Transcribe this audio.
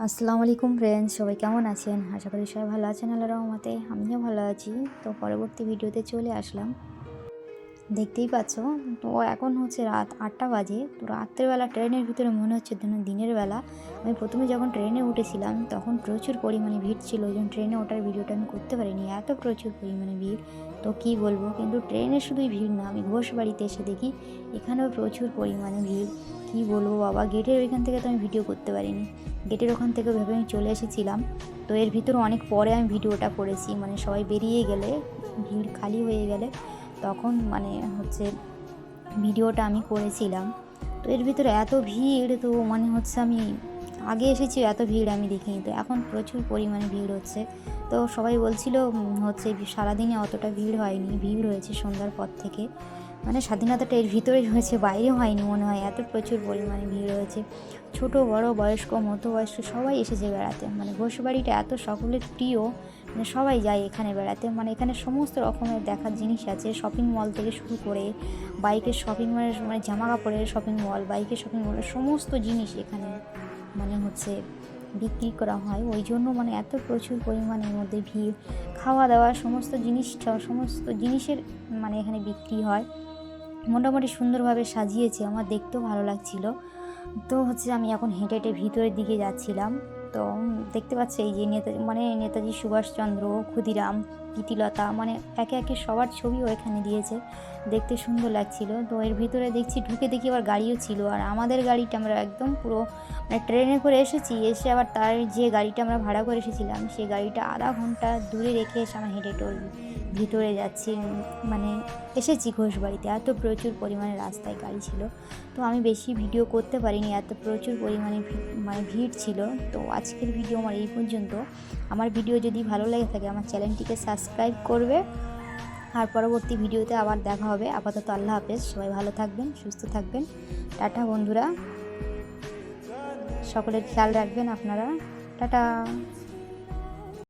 আসসালামু আলাইকুম ফ্রেন্ডস, সবাই কেমন আছেন? আশা করি সবাই ভালো আছেন আল্লাহর রহমতে। আমিও ভালো আছি। তো পরবর্তী ভিডিওতে চলে আসলাম। দেখতেই পাচ্ছ, তো এখন হচ্ছে রাত ৮টা বাজে। তো রাত্রেবেলা ট্রেনের ভিতরে মনে হচ্ছে যেন দিনের বেলা। আমি প্রথমে যখন ট্রেনে উঠেছিলাম তখন প্রচুর পরিমাণে ভিড় ছিল, ওই জন্য ট্রেনে ওঠার ভিডিওটা আমি করতে পারিনি, এত প্রচুর পরিমাণে ভিড়। তো কী বলবো, কিন্তু ট্রেনে শুধুই ভিড় না, আমি ঘোষবাড়িতে এসে দেখি এখানেও প্রচুর পরিমাণে ভিড়। কী বলবো বাবা, গেটের ওইখান থেকে তো আমি ভিডিও করতে পারিনি, গেটের ওখান থেকে ভেবে আমি চলে এসেছিলাম। তো এর ভিতরে অনেক পরে আমি ভিডিওটা করেছি, মানে সবাই বেরিয়ে গেলে, ভিড় খালি হয়ে গেলে তখন হচ্ছে ভিডিওটা আমি করেছিলাম। তো এর ভিতরে এত ভিড়, তো আমি আগে এসেছি, এত ভিড় আমি দেখিনি। তো এখন প্রচুর পরিমাণে ভিড় হচ্ছে। তো সবাই বলছিল সারাদিনে অতটা ভিড় হয়নি, ভিড় হয়েছে সন্ধ্যার পর থেকে। স্বাধীনতাটা এর ভিতরেই হয়েছে, বাইরে হয়নি মনে হয়, এত প্রচুর পরিমাণে ভিড় হয়েছে। ছোট বড় বয়স্ক মধ্যবয়স্ক সবাই এসেছে বেড়াতে। ঘোষবাড়িটা এত সকলের প্রিয়, সবাই যায় এখানে বেড়াতে। এখানে সমস্ত রকমের দেখার জিনিস আছে, শপিং মল থেকে শুরু করে বাইকের শপিং জামা কাপড়ের শপিং মল, বাইকের শপিং মলের সমস্ত জিনিস এখানে বিক্রি করা হয়। ওই জন্য এত প্রচুর পরিমাণের মধ্যে ভিড়। খাওয়া দাওয়া সমস্ত জিনিসের এখানে বিক্রি হয়। মোটামুটি সুন্দরভাবে সাজিয়েছে, আমার দেখতেও ভালো লাগছিল। তো আমি এখন হেঁটে হেঁটে ভিতরের দিকে যাচ্ছিলাম। তো দেখতে পাচ্ছি এই যে নেতাজি সুভাষচন্দ্র, ক্ষুদিরাম, প্রীতিলতা, একে একে সবার ছবিও এখানে দিয়েছে, দেখতে সুন্দর লাগছিল। তো এর ভিতরে ঢুকে দেখি আবার গাড়িও ছিল, আর আমাদের গাড়িটা আমরা একদম পুরো ট্রেনে করে এসেছি, এসে আবার তার যে গাড়িটা আমরা ভাড়া করে এসেছিলাম সেই গাড়িটা আধা ঘন্টা দূরে রেখে এসে আমরা হেঁটে ভিতরে যাচ্ছি। এসেছি ঘোষবাড়িতে, এত প্রচুর পরিমাণে রাস্তায় গাড়ি ছিল। তো আমি বেশি ভিডিও করতে পারিনি, এত প্রচুর পরিমাণে ভিড় ছিল। তো আজকের ভিডিও আমার এই পর্যন্ত। আমার ভিডিও যদি ভালো লেগে থাকে আমার চ্যানেলটিকে সাবস্ক্রাইব করবে, আর পরবর্তী ভিডিওতে আবার দেখা হবে। আপাতত আল্লাহ হাফেজ, সবাই ভালো থাকবেন, সুস্থ থাকবেন। টাটা বন্ধুরা, সকলের খেয়াল রাখবেন আপনারা। টাটা।